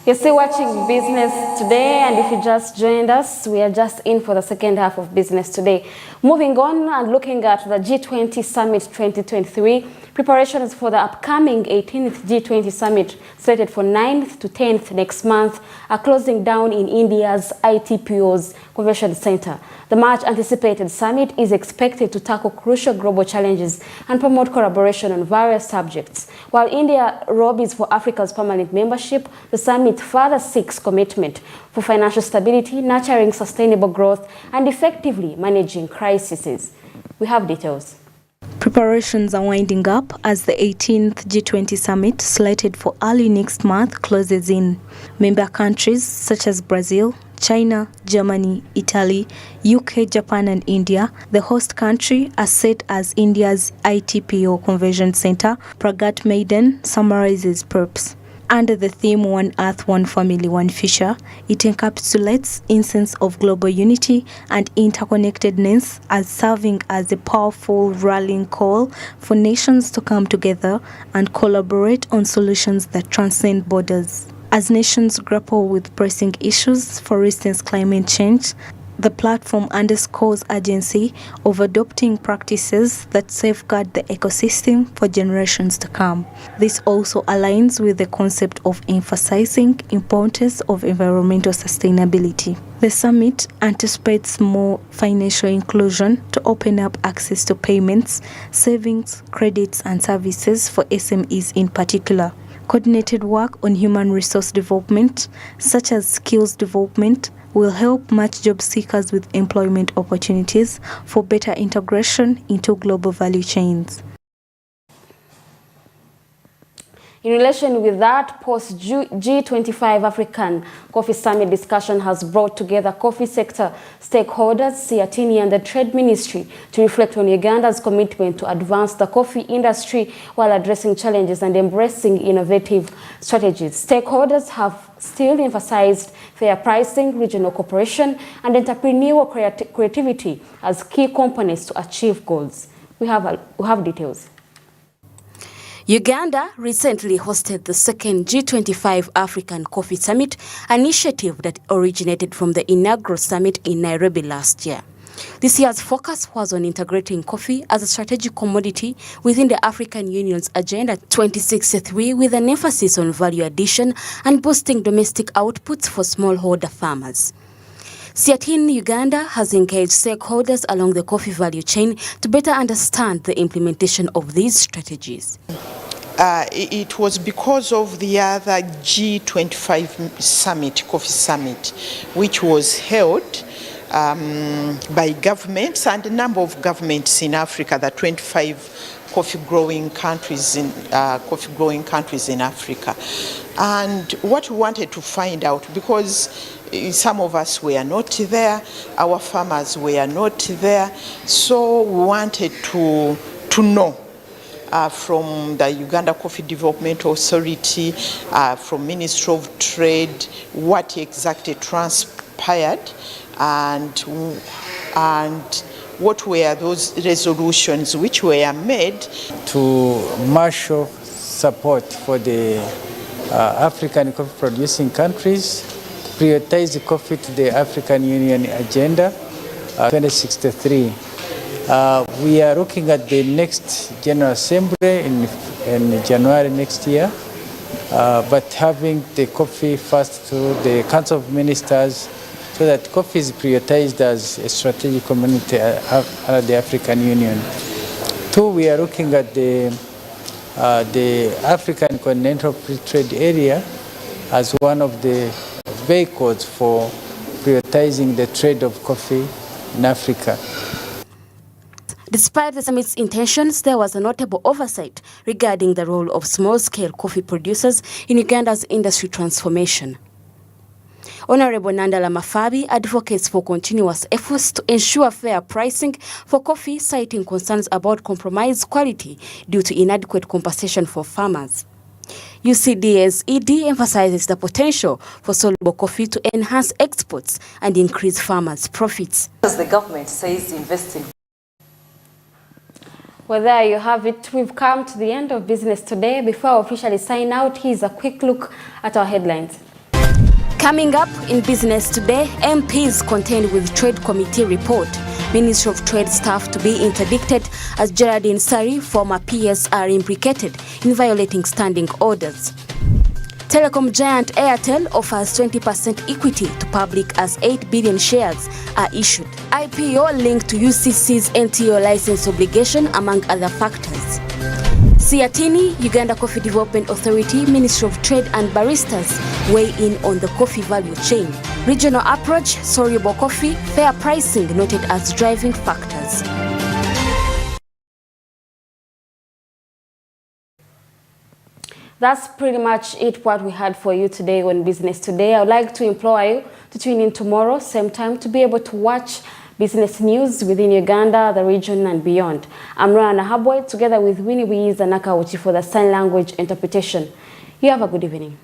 You're still watching Business Today, and if you just joined us, we are just in for the second half of Business Today. Moving on and looking at the G20 Summit 2023, preparations for the upcoming 18th G20 Summit, slated for 9th to 10th next month, are closing down in India's ITPO's Convention Center. The much-anticipated summit is expected to tackle crucial global challenges and promote collaboration on various subjects. While India lobbies for Africa's permanent membership, the summit further seeks commitment for financial stability, nurturing sustainable growth, and effectively managing crises. We have details. Preparations are winding up as the 18th G20 summit, slated for early next month, closes in. Member countries such as Brazil, China, Germany, Italy, UK, Japan and India, the host country, are set as India's ITPO Convention Center. Pragat Maiden summarizes purpose. Under the theme One Earth, One Family, One Future, it encapsulates essence of global unity and interconnectedness as serving as a powerful rallying call for nations to come together and collaborate on solutions that transcend borders. As nations grapple with pressing issues, for instance climate change, the platform underscores urgency of adopting practices that safeguard the ecosystem for generations to come. This also aligns with the concept of emphasizing importance of environmental sustainability. The summit anticipates more financial inclusion to open up access to payments, savings, credits and services for SMEs in particular. Coordinated work on human resource development, such as skills development, will help match job seekers with employment opportunities for better integration into global value chains. In relation with that, post-G25 African Coffee Summit discussion has brought together coffee sector stakeholders, Siatini and the Trade Ministry to reflect on Uganda's commitment to advance the coffee industry while addressing challenges and embracing innovative strategies. Stakeholders have still emphasized fair pricing, regional cooperation, and entrepreneurial creativity as key components to achieve goals. We have details. Uganda recently hosted the second G25 African Coffee Summit, an initiative that originated from the inaugural summit in Nairobi last year. This year's focus was on integrating coffee as a strategic commodity within the African Union's Agenda 2063, with an emphasis on value addition and boosting domestic outputs for smallholder farmers. Siatini Uganda has engaged stakeholders along the coffee value chain to better understand the implementation of these strategies. It was because of the other G25 summit, coffee summit, which was held by governments and a number of governments in Africa, the 25 coffee-growing countries in Africa. And what we wanted to find out, because some of us were not there, our farmers were not there, so we wanted to know from the Uganda Coffee Development Authority, from Ministry of Trade, what exactly transpired and what were those resolutions which were made. To marshal support for the African coffee producing countries, prioritize the coffee to the African Union Agenda 2063. We are looking at the next General Assembly in January next year, but having the coffee first to the Council of Ministers so that coffee is prioritized as a strategic community under the African Union. Two, we are looking at the African Continental Free Trade Area as one of the vehicles for prioritizing the trade of coffee in Africa. Despite the summit's intentions, there was a notable oversight regarding the role of small-scale coffee producers in Uganda's industry transformation. Honorable Nandala Mafabi advocates for continuous efforts to ensure fair pricing for coffee, citing concerns about compromised quality due to inadequate compensation for farmers. UCD's ED emphasizes the potential for soluble coffee to enhance exports and increase farmers' profits. As the government says, investing. Well, there you have it. We've come to the end of Business Today. Before I officially sign out, here's a quick look at our headlines. Coming up in Business Today, MPs contend with Trade Committee report. Ministry of Trade staff to be interdicted as Geraldine Sari, former PS, are implicated in violating standing orders. Telecom giant Airtel offers 20% equity to public as 8 billion shares are issued. IPO linked to UCC's NTO license obligation, among other factors. Siatini, Uganda Coffee Development Authority, Ministry of Trade and baristas weigh in on the coffee value chain. Regional approach, soluble coffee, fair pricing noted as driving factors. That's pretty much it what we had for you today on Business Today. I would like to implore you to tune in tomorrow, same time, to be able to watch business news within Uganda, the region and beyond. I'm Rana Habwe, together with Winnie Wiz and Nakauchi for the sign language interpretation. You have a good evening.